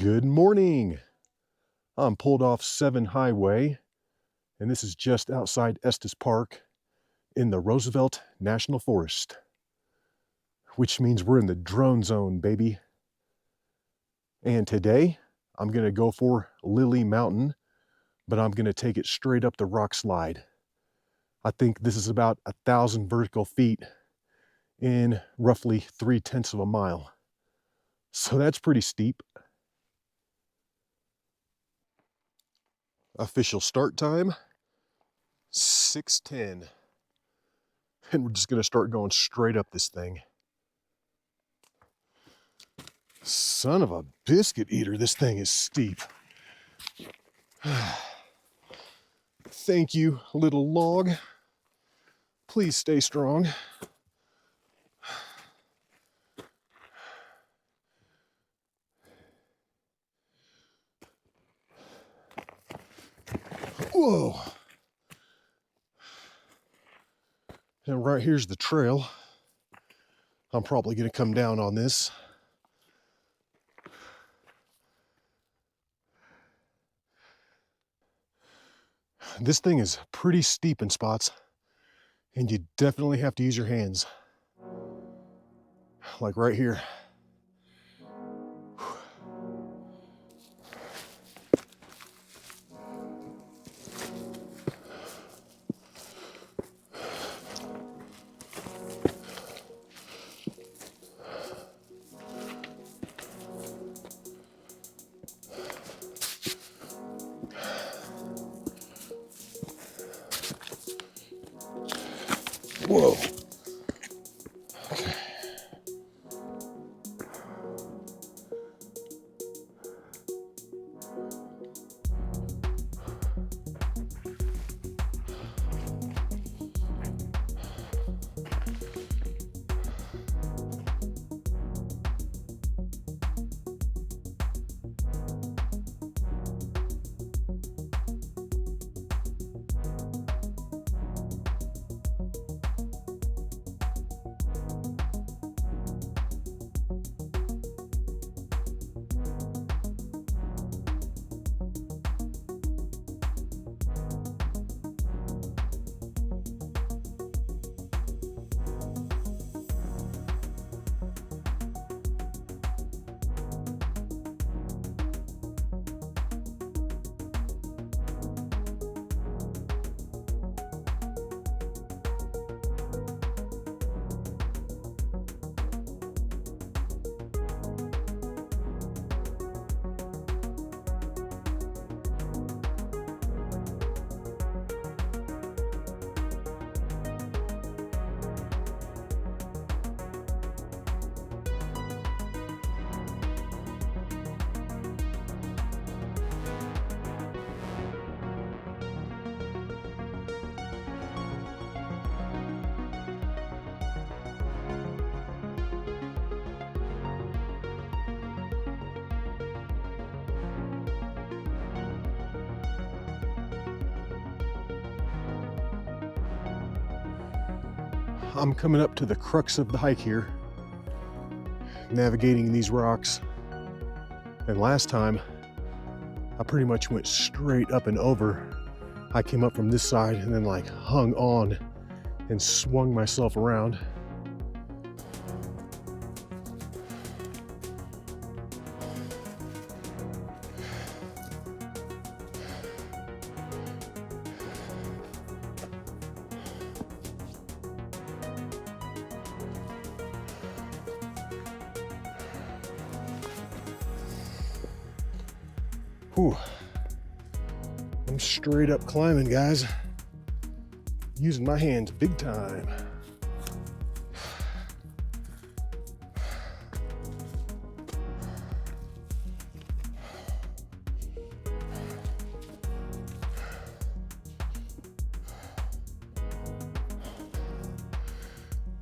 Good morning. I'm pulled off 7 Highway, and this is just outside Estes Park in the Roosevelt National Forest, which means we're in the drone zone, baby. And today, I'm going to go for Lily Mountain, but I'm going to take it straight up the rock slide. I think this is about 1,000 vertical feet in roughly 3/10 of a mile. So that's pretty steep. Official start time, 6:10. And we're just gonna start going straight up this thing. Son of a biscuit eater, this thing is steep. Thank you, little log. Please stay strong. Whoa. And right here's the trail. I'm probably gonna come down on this. This thing is pretty steep in spots, and you definitely have to use your hands. Like right here. Whoa. Okay. I'm coming up to the crux of the hike here, navigating these rocks. And last time, I pretty much went straight up and over. I came up from this side and then like hung on and swung myself around. Whew. I'm straight up climbing, guys. Using my hands big time.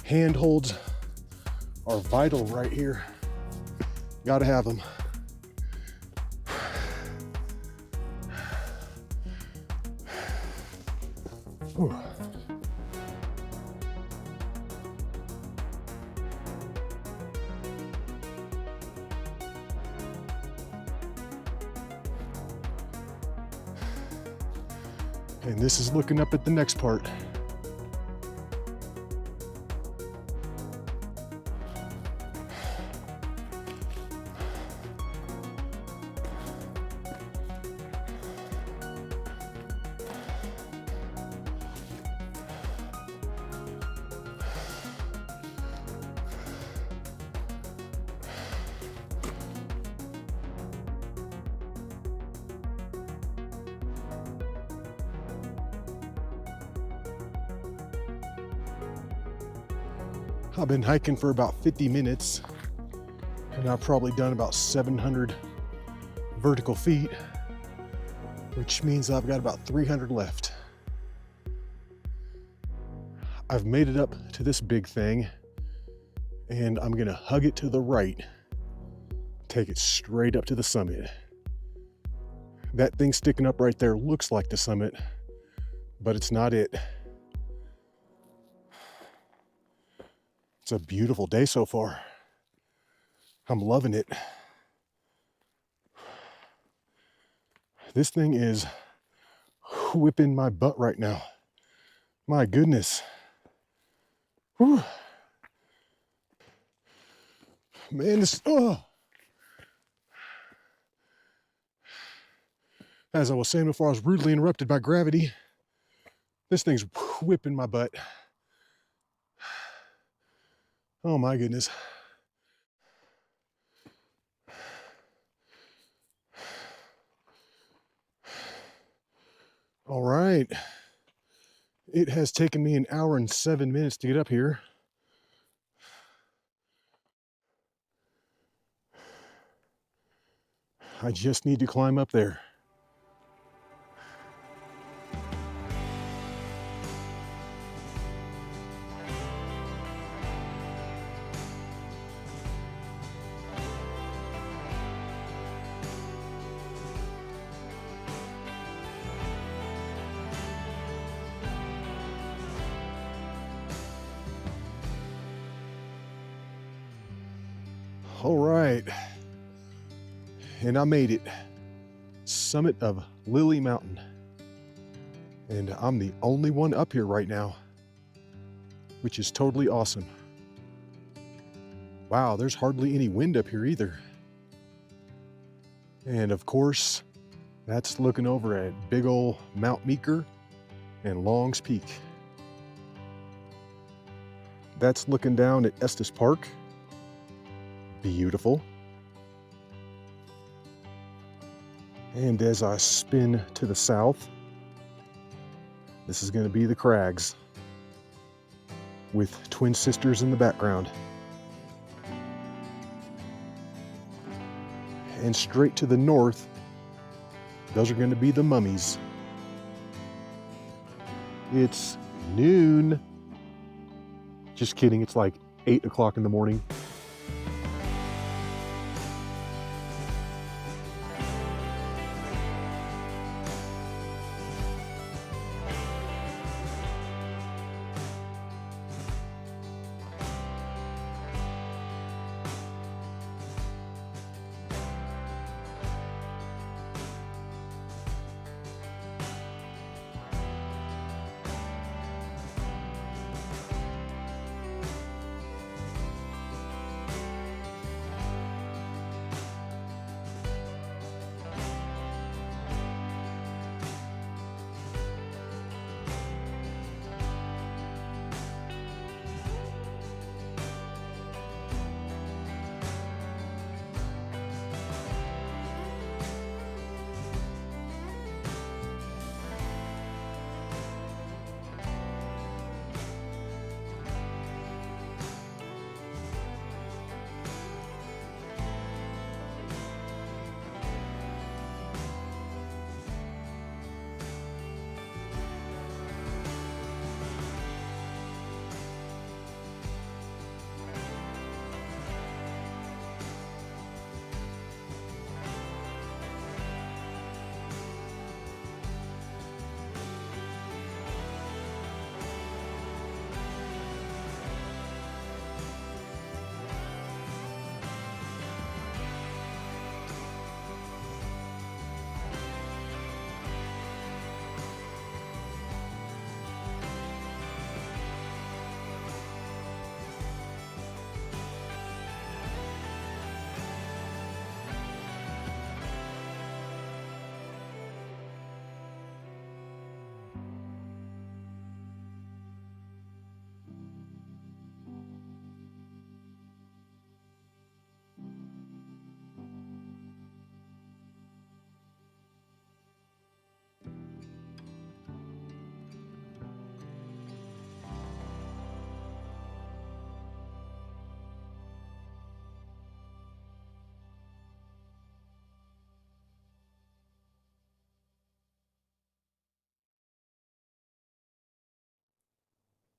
Handholds are vital right here. Gotta have them. Whew. And this is looking up at the next part. I've been hiking for about 50 minutes and I've probably done about 700 vertical feet, which means I've got about 300 left. I've made it up to this big thing and I'm gonna hug it to the right, take it straight up to the summit. That thing sticking up right there looks like the summit, but it's not it. It's a beautiful day so far. I'm loving it. This thing is whipping my butt right now. My goodness. Whew. Man, this, oh. As I was saying before, I was rudely interrupted by gravity. This thing's whipping my butt. Oh my goodness. All right. It has taken me 1 hour and 7 minutes to get up here. I just need to climb up there. All right, and I made it. Summit of Lily Mountain. And I'm the only one up here right now, which is totally awesome. Wow, there's hardly any wind up here either. And of course, that's looking over at big ol' Mount Meeker and Long's Peak. That's looking down at Estes Park. Beautiful. And as I spin to the south, this is going to be the Crags with Twin Sisters in the background. And straight to the north, those are going to be the Mummies. It's noon. Just kidding, it's like 8 o'clock in the morning.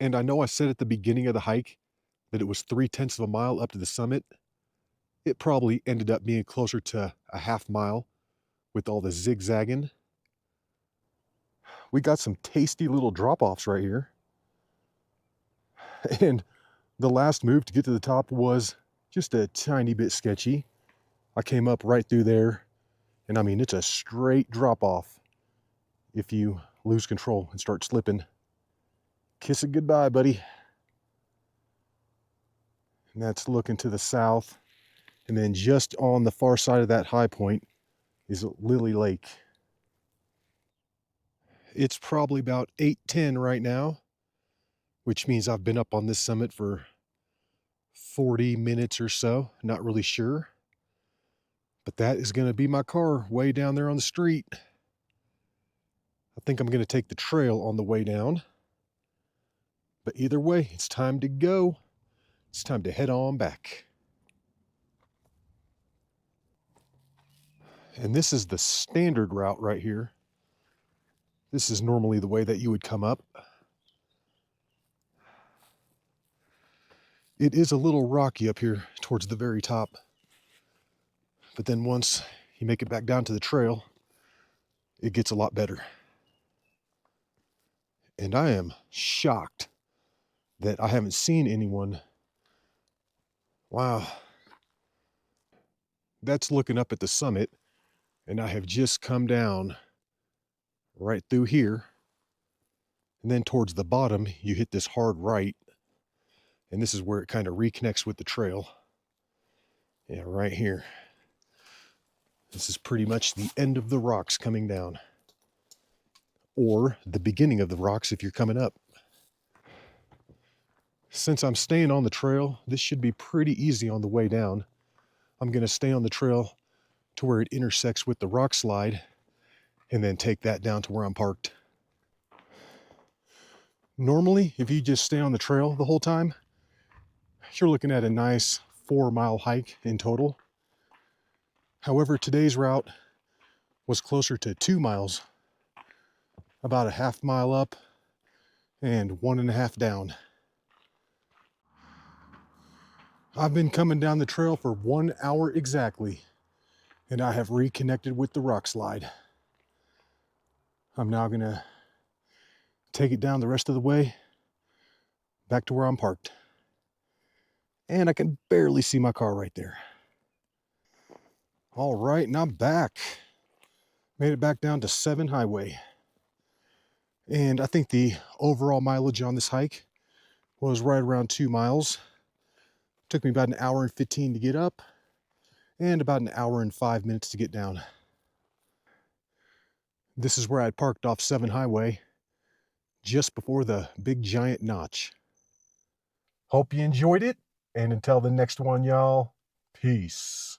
And I know I said at the beginning of the hike that it was 3/10 of a mile up to the summit. It probably ended up being closer to a half mile with all the zigzagging. We got some tasty little drop-offs right here. And the last move to get to the top was just a tiny bit sketchy. I came up right through there, and I mean, it's a straight drop-off. If you lose control and start slipping, kiss it goodbye, buddy. And that's looking to the south. And then just on the far side of that high point is Lily Lake. It's probably about 8:10 right now, which means I've been up on this summit for 40 minutes or so. Not really sure. But that is going to be my car way down there on the street. I think I'm going to take the trail on the way down. But either way, it's time to go. It's time to head on back. And this is the standard route right here. This is normally the way that you would come up. It is a little rocky up here towards the very top. But then once you make it back down to the trail, it gets a lot better. And I am shocked that I haven't seen anyone. Wow. That's looking up at the summit, and I have just come down right through here. And then towards the bottom, you hit this hard right, and this is where it kind of reconnects with the trail. Yeah, right here. This is pretty much the end of the rocks coming down, or the beginning of the rocks if you're coming up. Since I'm staying on the trail, this should be pretty easy on the way down. I'm going to stay on the trail to where it intersects with the rock slide and then take that down to where I'm parked. Normally, if you just stay on the trail the whole time, you're looking at a nice 4-mile hike in total. However, today's route was closer to 2 miles, about a half mile up and 1.5 down. I've been coming down the trail for 1 hour exactly, and I have reconnected with the rock slide. I'm now gonna take it down the rest of the way back to where I'm parked. And I can barely see my car right there. All right, and I'm back. Made it back down to 7 Highway. And I think the overall mileage on this hike was right around 2 miles. Took me about 1 hour and 15 to get up and about 1 hour and 5 minutes to get down. This is where I parked off 7 Highway just before the big giant notch. Hope you enjoyed it, and until the next one, y'all, peace.